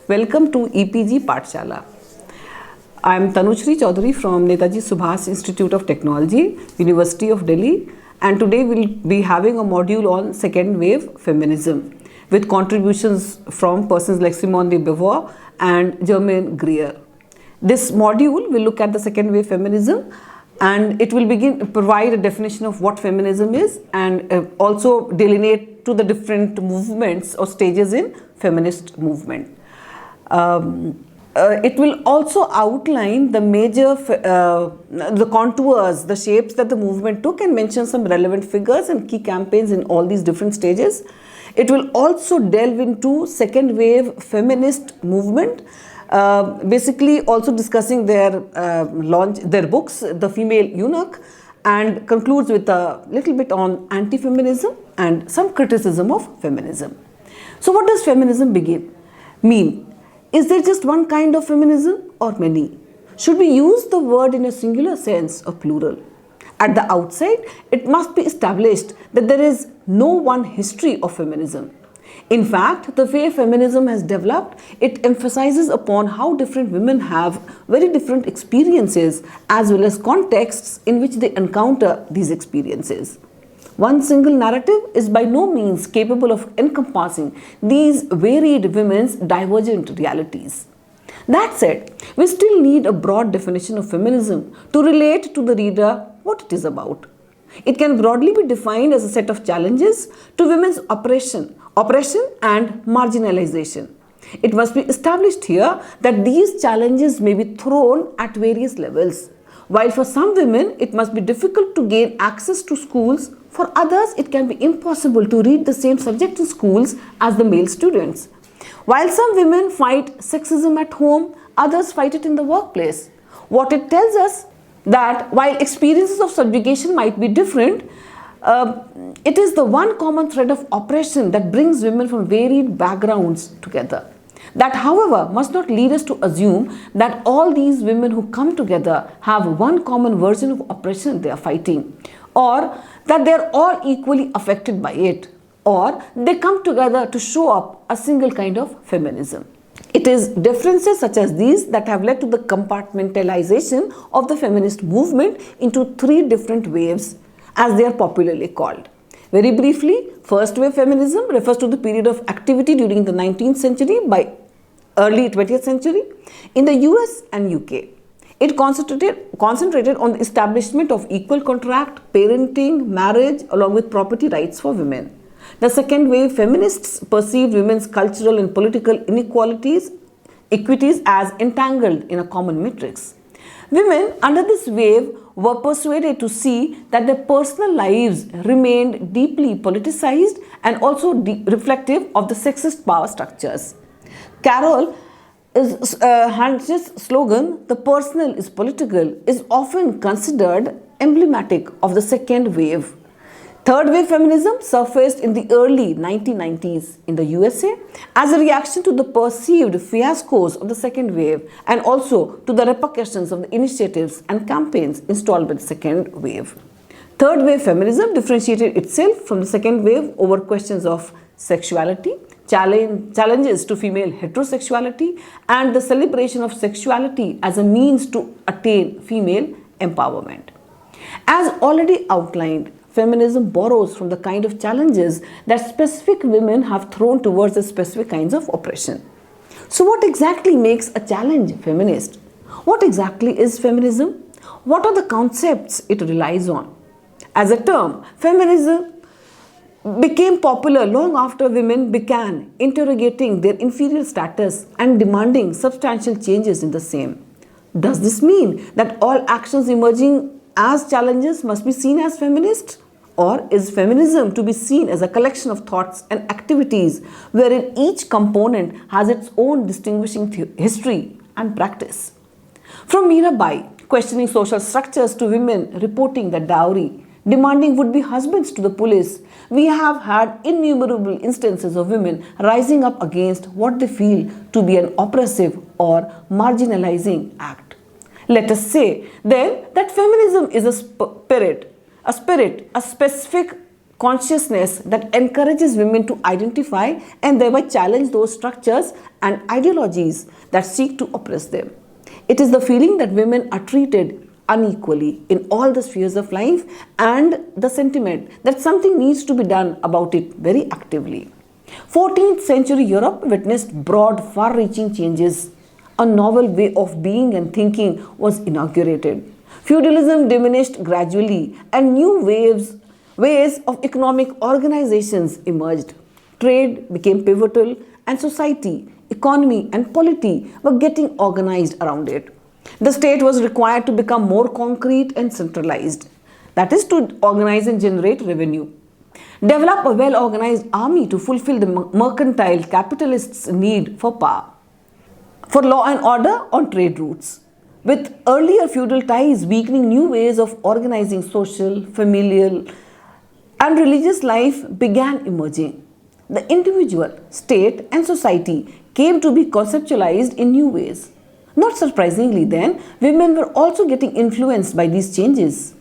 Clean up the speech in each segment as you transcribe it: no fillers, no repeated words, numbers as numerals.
Welcome to EPG Pathshala. I am Tanushree Chaudhary from Netaji Subhas Institute of Technology, University of Delhi, and today we'll be having a module on second wave feminism with contributions from persons like Simone de Beauvoir and Germaine Greer. This module will look at the second wave feminism, and it will provide a definition of what feminism is and also delineate to the different movements or stages in feminist movement. It will also outline the major, the contours, the shapes that the movement took, and mention some relevant figures and key campaigns in all these different stages. It will also delve into second wave feminist movement, basically also discussing their books, The Female Eunuch, and concludes with a little bit on anti-feminism and some criticism of feminism. So what does feminism mean? Is there just one kind of feminism or many? Should we use the word in a singular sense or plural? At the outset, it must be established that there is no one history of feminism. In fact, the way feminism has developed, it emphasizes upon how different women have very different experiences as well as contexts in which they encounter these experiences. One single narrative is by no means capable of encompassing these varied women's divergent realities. That said, we still need a broad definition of feminism to relate to the reader what it is about. It can broadly be defined as a set of challenges to women's oppression and marginalization. It must be established here that these challenges may be thrown at various levels. While for some women it must be difficult to gain access to schools, for others it can be impossible to read the same subject in schools as the male students. While some women fight sexism at home, others fight it in the workplace. What it tells us that while experiences of subjugation might be different, it is the one common thread of oppression that brings women from varied backgrounds together. That, however, must not lead us to assume that all these women who come together have one common version of oppression they are fighting, or that they are all equally affected by it, or they come together to show up a single kind of feminism. It is differences such as these that have led to the compartmentalization of the feminist movement into three different waves, as they are popularly called. Very briefly, first wave feminism refers to the period of activity during the 19th century by early 20th century in the US and UK. It concentrated on the establishment of equal contract, parenting, marriage, along with property rights for women. The second wave feminists perceived women's cultural and political equities as entangled in a common matrix. Women under this wave were persuaded to see that their personal lives remained deeply politicized and also reflective of the sexist power structures. Carol Hansch's slogan, "The personal is political," is often considered emblematic of the second wave. Third wave feminism surfaced in the early 1990s in the USA as a reaction to the perceived fiascos of the second wave and also to the repercussions of the initiatives and campaigns installed by the second wave. Third wave feminism differentiated itself from the second wave over questions of sexuality, challenges to female heterosexuality, and the celebration of sexuality as a means to attain female empowerment. As already outlined, feminism borrows from the kind of challenges that specific women have thrown towards the specific kinds of oppression. So what exactly makes a challenge feminist? What exactly is feminism? What are the concepts it relies on? As a term, feminism became popular long after women began interrogating their inferior status and demanding substantial changes in the same. Does this mean that all actions emerging as challenges must be seen as feminist? Or is feminism to be seen as a collection of thoughts and activities wherein each component has its own distinguishing history and practice? From Mirabai questioning social structures to women reporting the dowry, demanding would-be husbands to the police, we have had innumerable instances of women rising up against what they feel to be an oppressive or marginalizing act. Let us say then that feminism is a specific consciousness that encourages women to identify and thereby challenge those structures and ideologies that seek to oppress them. It is the feeling that women are treated unequally in all the spheres of life and the sentiment that something needs to be done about it very actively. 14th century Europe witnessed broad, far-reaching changes. A novel way of being and thinking was inaugurated. Feudalism diminished gradually and new ways of economic organizations emerged. Trade became pivotal and society, economy and polity were getting organized around it. The state was required to become more concrete and centralized. That is, to organize and generate revenue. Develop a well-organized army to fulfill the mercantile capitalists' need for power. For law and order on trade routes. With earlier feudal ties weakening, new ways of organizing social, familial, and religious life began emerging. The individual, state, and society came to be conceptualized in new ways. Not surprisingly, then, women were also getting influenced by these changes.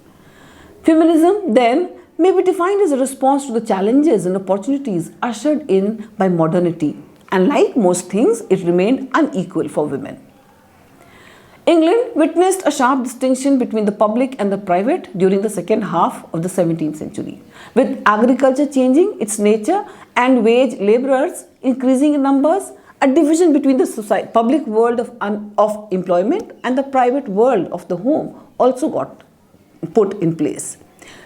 Feminism, then, may be defined as a response to the challenges and opportunities ushered in by modernity. And like most things, it remained unequal for women. England witnessed a sharp distinction between the public and the private during the second half of the 17th century. With agriculture changing its nature and wage laborers increasing in numbers, a division between the public world of employment and the private world of the home also got put in place.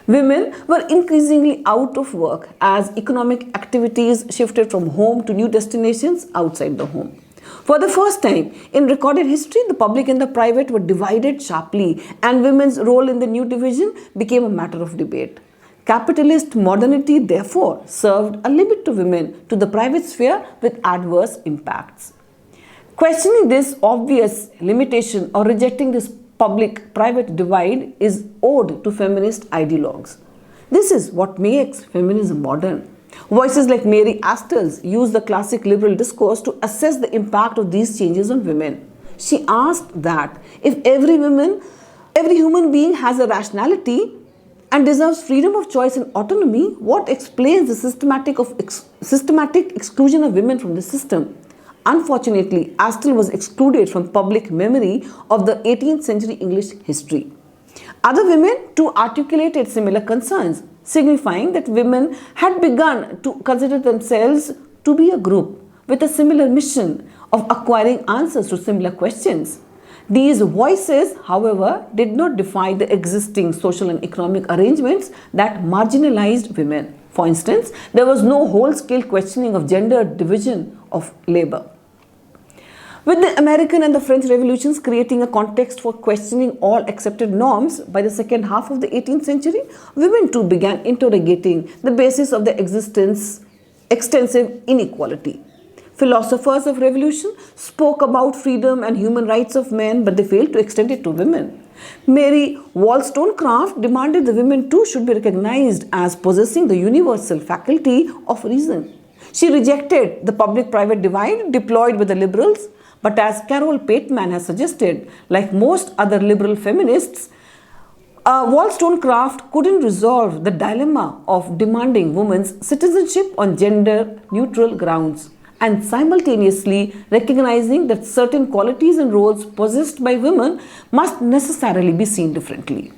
Women were increasingly out of work as economic activities shifted from home to new destinations outside the home. For the first time in recorded history, the public and the private were divided sharply, and women's role in the new division became a matter of debate. Capitalist modernity, therefore, served a limit to women to the private sphere with adverse impacts. Questioning this obvious limitation or rejecting this public-private divide is owed to feminist ideologues. This is what makes feminism modern. Voices like Mary Astor's use the classic liberal discourse to assess the impact of these changes on women. She asked that if every human being has a rationality and deserves freedom of choice and autonomy, what explains the systematic exclusion of women from the system? Unfortunately, Astor was excluded from public memory of the 18th century English history. Other women too articulated similar concerns, signifying that women had begun to consider themselves to be a group with a similar mission of acquiring answers to similar questions. These voices, however, did not defy the existing social and economic arrangements that marginalized women. For instance, there was no whole-scale questioning of gender division of labor. With the American and the French revolutions creating a context for questioning all accepted norms, by the second half of the 18th century, women too began interrogating the basis of their extensive inequality. Philosophers of revolution spoke about freedom and human rights of men, but they failed to extend it to women. Mary Wollstonecraft demanded the women too should be recognized as possessing the universal faculty of reason. She rejected the public-private divide deployed by the liberals, but as Carol Pateman has suggested, like most other liberal feminists, Wollstonecraft couldn't resolve the dilemma of demanding women's citizenship on gender-neutral grounds and simultaneously recognizing that certain qualities and roles possessed by women must necessarily be seen differently.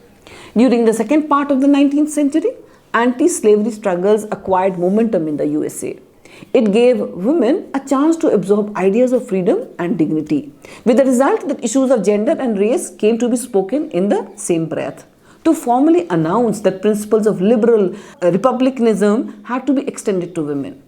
During the second part of the 19th century, anti-slavery struggles acquired momentum in the USA. It gave women a chance to absorb ideas of freedom and dignity, with the result that issues of gender and race came to be spoken in the same breath. To formally announce that principles of liberal republicanism had to be extended to women.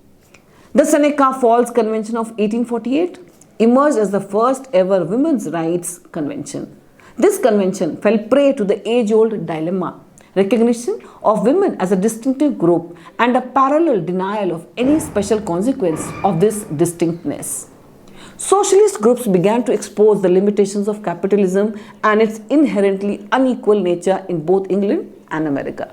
The Seneca Falls Convention of 1848 emerged as the first ever women's rights convention. This convention fell prey to the age-old dilemma: recognition of women as a distinctive group and a parallel denial of any special consequence of this distinctness. Socialist groups began to expose the limitations of capitalism and its inherently unequal nature in both England and America.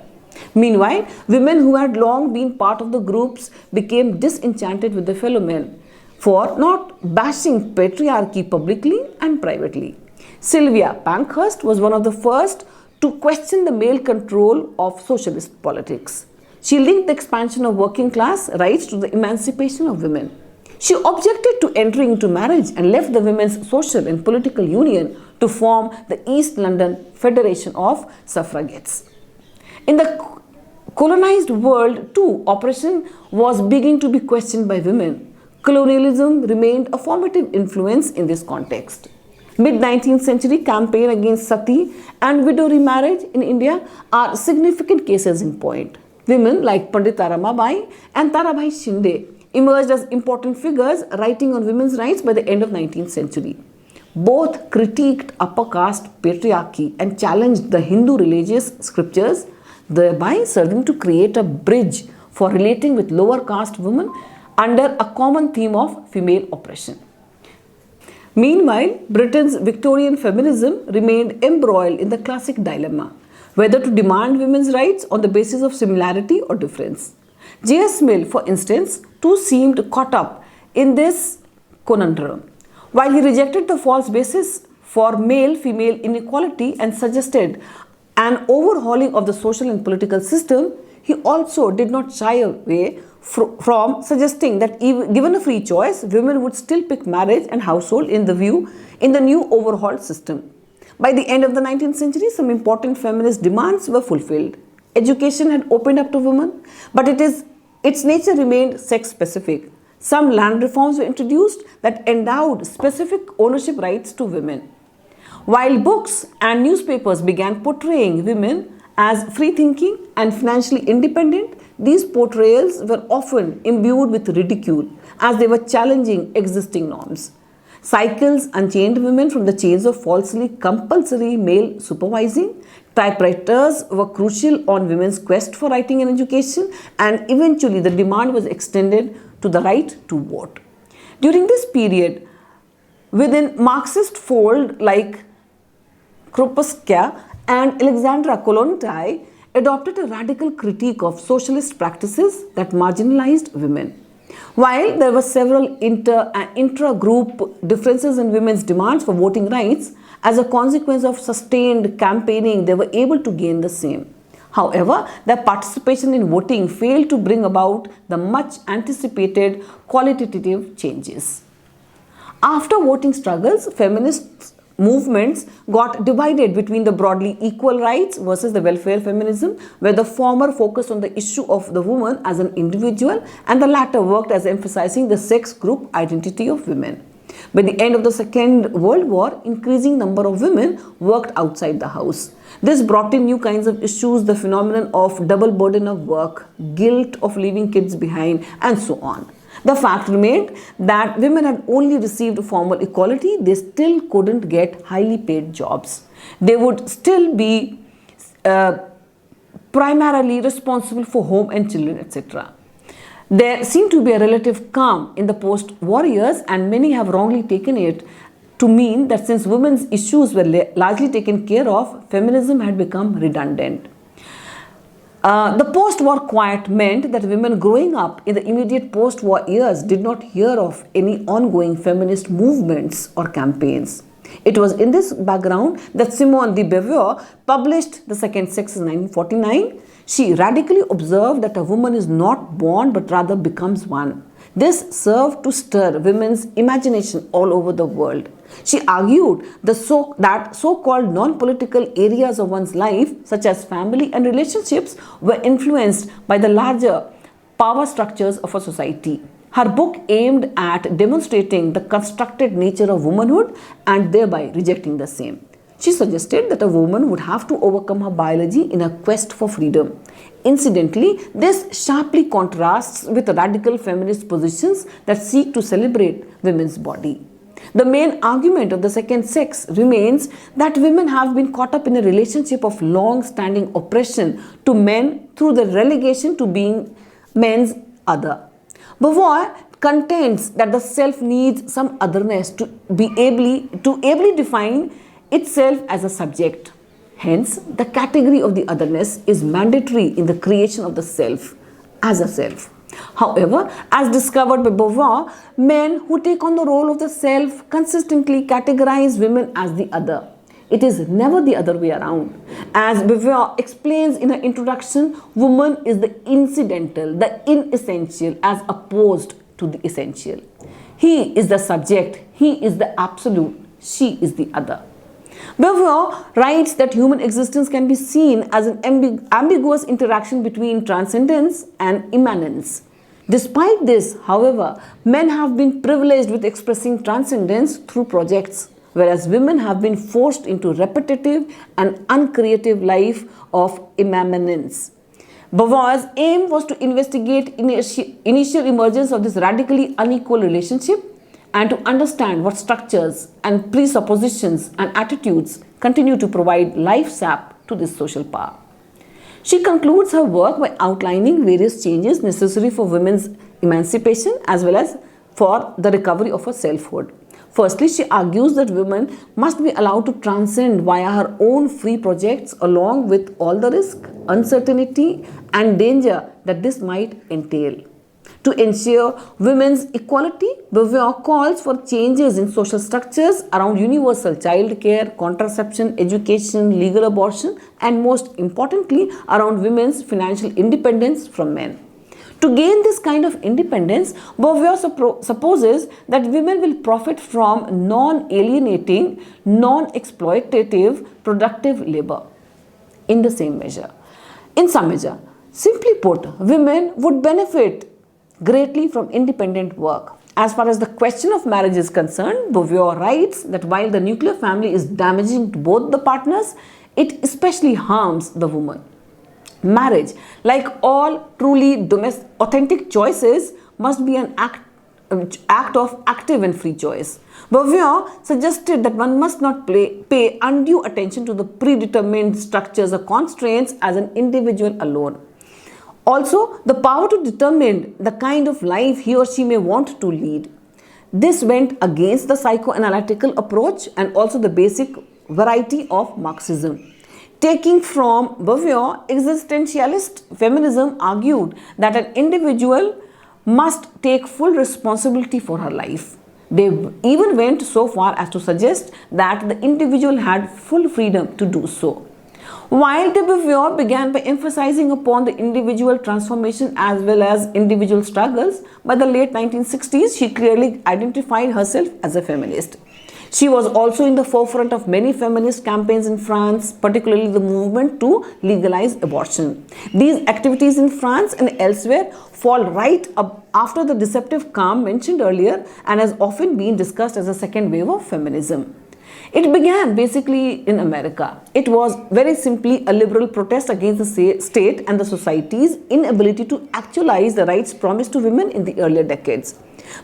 Meanwhile, women who had long been part of the groups became disenchanted with their fellow men for not bashing patriarchy publicly and privately. Sylvia Pankhurst was one of the first to question the male control of socialist politics. She linked the expansion of working class rights to the emancipation of women. She objected to entering into marriage and left the Women's Social and Political Union to form the East London Federation of Suffragettes. In the colonized world, too, oppression was beginning to be questioned by women. Colonialism remained a formative influence in this context. Mid-19th century campaign against sati and widow remarriage in India are significant cases in point. Women like Pandit Ramabai and Tarabhai Shinde emerged as important figures writing on women's rights by the end of 19th century. Both critiqued upper caste patriarchy and challenged the Hindu religious scriptures, thereby serving to create a bridge for relating with lower caste women under a common theme of female oppression. Meanwhile, Britain's Victorian feminism remained embroiled in the classic dilemma, whether to demand women's rights on the basis of similarity or difference. J.S. Mill, for instance, too seemed caught up in this conundrum. While he rejected the false basis for male-female inequality and suggested an overhauling of the social and political system, he also did not shy away from suggesting that even given a free choice, women would still pick marriage and household in the new overhauled system. By the end of the 19th century, some important feminist demands were fulfilled. Education had opened up to women, but its nature remained sex-specific. Some land reforms were introduced that endowed specific ownership rights to women. While books and newspapers began portraying women as free-thinking and financially independent, these portrayals were often imbued with ridicule as they were challenging existing norms. Cycles unchained women from the chains of falsely compulsory male supervising. Typewriters were crucial on women's quest for writing and education, and eventually the demand was extended to the right to vote. During this period, within Marxist fold like Kropotkin and Alexandra Kollontai adopted a radical critique of socialist practices that marginalized women. While there were several inter- and intra-group differences in women's demands for voting rights, as a consequence of sustained campaigning, they were able to gain the same. However, their participation in voting failed to bring about the much anticipated qualitative changes. After voting struggles, feminist movements got divided between the broadly equal rights versus the welfare feminism, where the former focused on the issue of the woman as an individual and the latter worked as emphasizing the sex group identity of women. By the end of the Second World War, increasing number of women worked outside the house. This brought in new kinds of issues, the phenomenon of double burden of work, guilt of leaving kids behind, and so on. The fact remained that women had only received formal equality, they still couldn't get highly paid jobs. They would still be primarily responsible for home and children, etc. There seemed to be a relative calm in the post-war years, and many have wrongly taken it to mean that since women's issues were largely taken care of, feminism had become redundant. The post-war quiet meant that women growing up in the immediate post-war years did not hear of any ongoing feminist movements or campaigns. It was in this background that Simone de Beauvoir published The Second Sex in 1949. She radically observed that a woman is not born but rather becomes one. This served to stir women's imagination all over the world. She argued that so-called non-political areas of one's life, such as family and relationships, were influenced by the larger power structures of a society. Her book aimed at demonstrating the constructed nature of womanhood and thereby rejecting the same. She suggested that a woman would have to overcome her biology in a quest for freedom. Incidentally, this sharply contrasts with radical feminist positions that seek to celebrate women's body. The main argument of the second sex remains that women have been caught up in a relationship of long-standing oppression to men through the relegation to being men's other. Beauvoir contends that the self needs some otherness to ably define itself as a subject. Hence, the category of the otherness is mandatory in the creation of the self as a self. However, as discovered by Beauvoir, men who take on the role of the self consistently categorize women as the other. It is never the other way around. As Beauvoir explains in her introduction, woman is the incidental, the inessential, as opposed to the essential. He is the subject, he is the absolute, she is the other. Beauvoir writes that human existence can be seen as an ambiguous interaction between transcendence and immanence. Despite this, however, men have been privileged with expressing transcendence through projects, whereas women have been forced into repetitive and uncreative life of immanence. Beauvoir's aim was to investigate initial emergence of this radically unequal relationship and to understand what structures and presuppositions and attitudes continue to provide life sap to this social power. She concludes her work by outlining various changes necessary for women's emancipation as well as for the recovery of her selfhood. Firstly, she argues that women must be allowed to transcend via her own free projects along with all the risk, uncertainty and danger that this might entail. To ensure women's equality, Beauvoir calls for changes in social structures around universal childcare, contraception, education, legal abortion, and most importantly, around women's financial independence from men. To gain this kind of independence, Beauvoir supposes that women will profit from non-alienating, non-exploitative, productive labor in the same measure. In some measure, simply put, women would benefit greatly from independent work. As far as the question of marriage is concerned, Beauvoir writes that while the nuclear family is damaging to both the partners, it especially harms the woman. Marriage, like all truly authentic choices, must be an act of active and free choice. Beauvoir suggested that one must not pay undue attention to the predetermined structures or constraints as an individual alone. Also, the power to determine the kind of life he or she may want to lead. This went against the psychoanalytical approach and also the basic variety of Marxism. Taking from Beauvoir, existentialist feminism argued that an individual must take full responsibility for her life. They even went so far as to suggest that the individual had full freedom to do so. While de Beauvoir began by emphasizing upon the individual transformation as well as individual struggles, by the late 1960s, she clearly identified herself as a feminist. She was also in the forefront of many feminist campaigns in France, particularly the movement to legalize abortion. These activities in France and elsewhere fall right up after the deceptive calm mentioned earlier and has often been discussed as a second wave of feminism. It began basically in America. It was very simply a liberal protest against the state and the society's inability to actualize the rights promised to women in the earlier decades.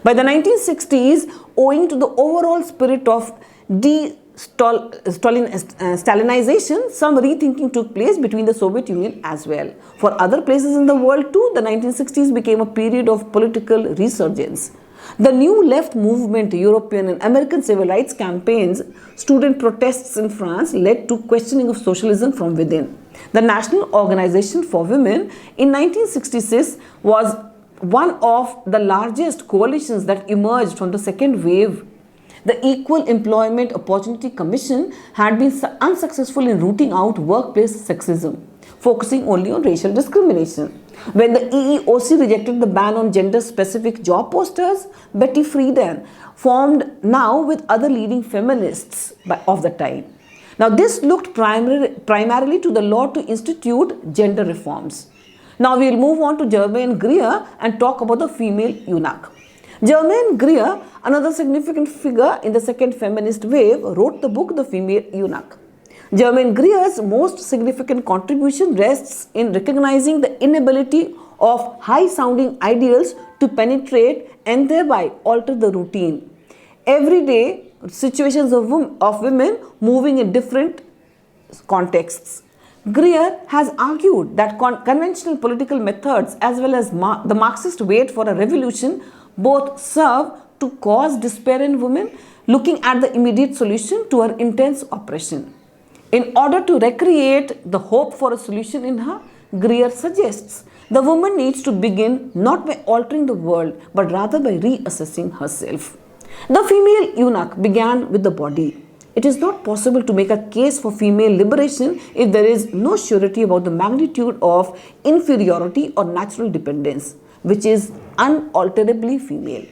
By the 1960s, owing to the overall spirit of Stalinization, some rethinking took place between the Soviet Union as well. For other places in the world too, the 1960s became a period of political resurgence. The new left movement, European and American civil rights campaigns, student protests in France led to questioning of socialism from within. The National Organization for Women in 1966 was one of the largest coalitions that emerged from the second wave. The Equal Employment Opportunity Commission had been unsuccessful in rooting out workplace sexism, focusing only on racial discrimination. When the EEOC rejected the ban on gender-specific job posters, Betty Friedan formed now with other leading feminists of the time. Now this looked primarily to the law to institute gender reforms. Now we will move on to Germaine Greer and talk about the female eunuch. Germaine Greer, another significant figure in the second feminist wave, wrote the book The Female Eunuch. Germaine Greer's most significant contribution rests in recognizing the inability of high-sounding ideals to penetrate and thereby alter the routine. Everyday situations of women moving in different contexts. Greer has argued that conventional political methods as well as the Marxist wait for a revolution both serve to cause despair in women looking at the immediate solution to her intense oppression. In order to recreate the hope for a solution in her, Greer suggests the woman needs to begin not by altering the world but rather by reassessing herself. The female eunuch began with the body. It is not possible to make a case for female liberation if there is no surety about the magnitude of inferiority or natural dependence, which is unalterably female.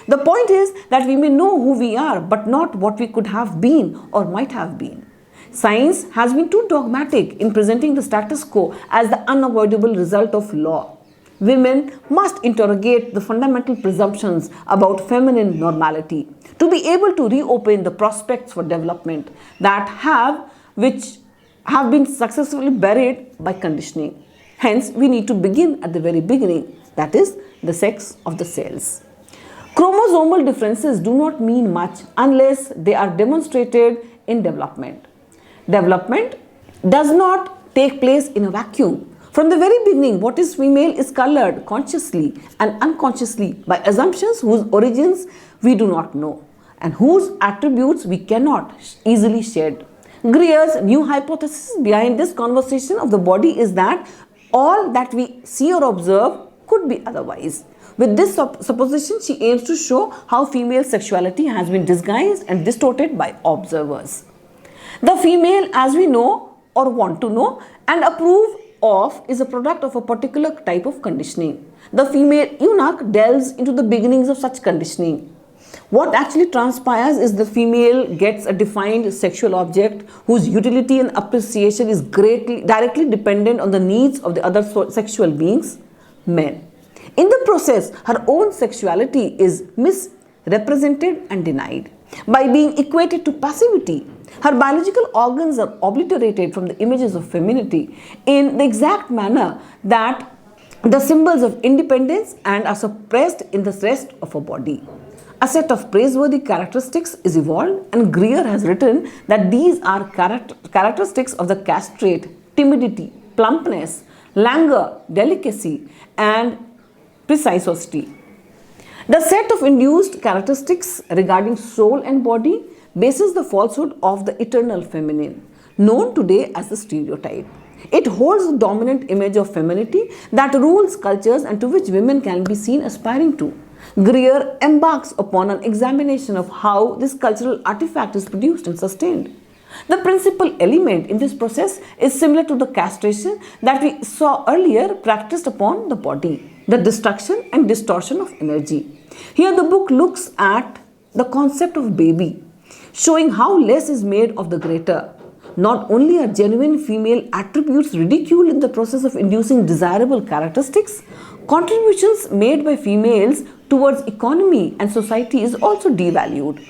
The point is that we may know who we are, but not what we could have been or might have been. Science has been too dogmatic in presenting the status quo as the unavoidable result of law. Women must interrogate the fundamental presumptions about feminine normality to be able to reopen the prospects for development which have been successfully buried by conditioning. Hence, we need to begin at the very beginning, that is, the sex of the cells. Chromosomal differences do not mean much unless they are demonstrated in development. Development does not take place in a vacuum. From the very beginning, what is female is colored consciously and unconsciously by assumptions whose origins we do not know and whose attributes we cannot easily shed. Greer's new hypothesis behind this conversation of the body is that all that we see or observe could be otherwise. With this supposition, she aims to show how female sexuality has been disguised and distorted by observers. The female, as we know or want to know and approve of, is a product of a particular type of conditioning. The female eunuch delves into the beginnings of such conditioning. What actually transpires is the female gets a defined sexual object whose utility and appreciation is directly dependent on the needs of the other sexual beings, men. In the process, her own sexuality is misrepresented and denied. By being equated to passivity, her biological organs are obliterated from the images of femininity in the exact manner that the symbols of independence and are suppressed in the rest of her body. A set of praiseworthy characteristics is evolved, and Greer has written that these are characteristics of the castrate: timidity, plumpness, languor, delicacy, and precisity. The set of induced characteristics regarding soul and body bases the falsehood of the eternal feminine, known today as the stereotype. It holds the dominant image of femininity that rules cultures and to which women can be seen aspiring to. Greer embarks upon an examination of how this cultural artifact is produced and sustained. The principal element in this process is similar to the castration that we saw earlier practiced upon the body, the destruction and distortion of energy. Here the book looks at the concept of baby, showing how less is made of the greater. Not only are genuine female attributes ridiculed in the process of inducing desirable characteristics, contributions made by females towards economy and society is also devalued.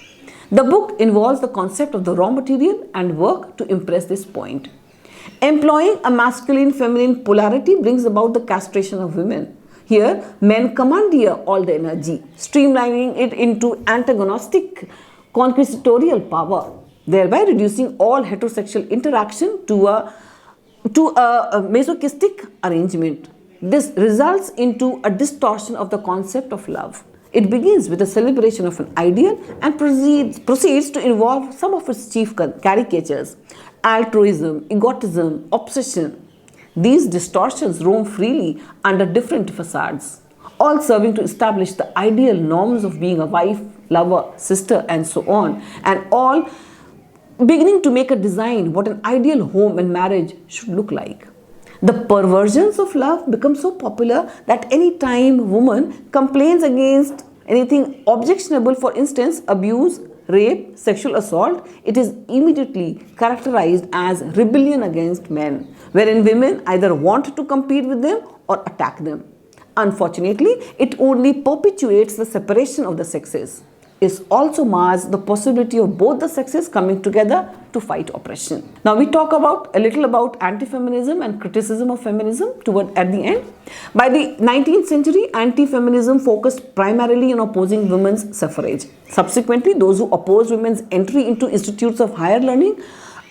The book involves the concept of the raw material and work to impress this point. Employing a masculine-feminine polarity brings about the castration of women. Here, men commandeer all the energy, streamlining it into antagonistic conquisitorial power, thereby reducing all heterosexual interaction to a masochistic arrangement. This results into a distortion of the concept of love. It begins with the celebration of an ideal and proceeds to involve some of its chief caricatures: altruism, egotism, obsession. These distortions roam freely under different facades, all serving to establish the ideal norms of being a wife, lover, sister, and so on, and all beginning to make a design what an ideal home and marriage should look like. The perversions of love become so popular that any time a woman complains against anything objectionable, for instance, abuse, rape, sexual assault, it is immediately characterized as rebellion against men, wherein women either want to compete with them or attack them. Unfortunately, it only perpetuates the separation of the sexes. It also mars the possibility of both the sexes coming together to fight oppression. Now we talk a little about anti-feminism and criticism of feminism at the end. By the 19th century, anti-feminism focused primarily on opposing women's suffrage. Subsequently, those who opposed women's entry into institutes of higher learning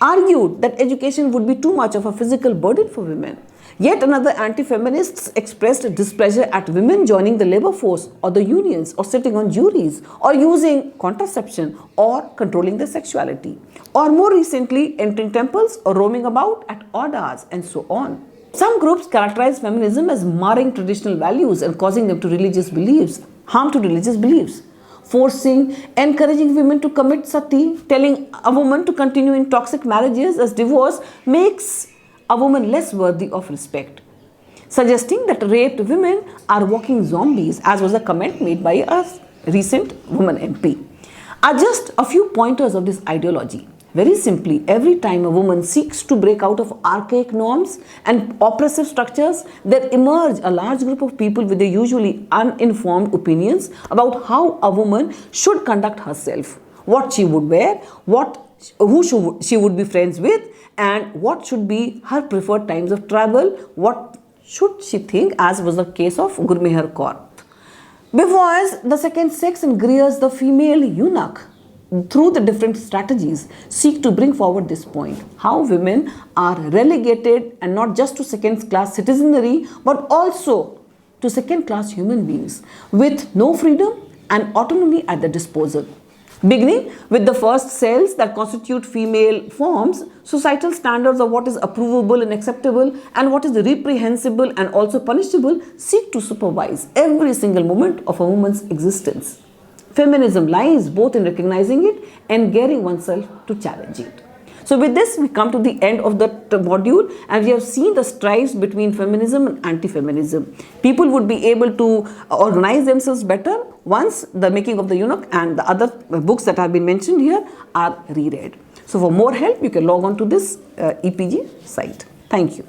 argued that education would be too much of a physical burden for women. Yet another anti-feminists expressed displeasure at women joining the labor force or the unions or sitting on juries or using contraception or controlling their sexuality, or more recently entering temples or roaming about at odd hours and so on. Some groups characterize feminism as marring traditional values and causing them to harm to religious beliefs. forcing, encouraging women to commit sati, telling a woman to continue in toxic marriages as divorce makes a woman less worthy of respect. Suggesting that raped women are walking zombies, as was a comment made by a recent woman MP, are just a few pointers of this ideology. Very simply, every time a woman seeks to break out of archaic norms and oppressive structures, there emerge a large group of people with their usually uninformed opinions about how a woman should conduct herself, what she would wear, who she would be friends with, and what should be her preferred times of travel, what should she think, as was the case of Gurmehar Kaur. Beauvoir's The Second Sex and Greer's The Female Eunuch, through the different strategies, seek to bring forward this point, how women are relegated and not just to second-class citizenry but also to second-class human beings with no freedom and autonomy at their disposal. Beginning with the first cells that constitute female forms, societal standards of what is approvable and acceptable and what is reprehensible and also punishable seek to supervise every single moment of a woman's existence. Feminism lies both in recognizing it and gearing oneself to challenge it. So with this, we come to the end of the module, and we have seen the strides between feminism and anti-feminism. People would be able to organize themselves better once The Making of the Eunuch and the other books that have been mentioned here are reread. So for more help, you can log on to this EPG site. Thank you.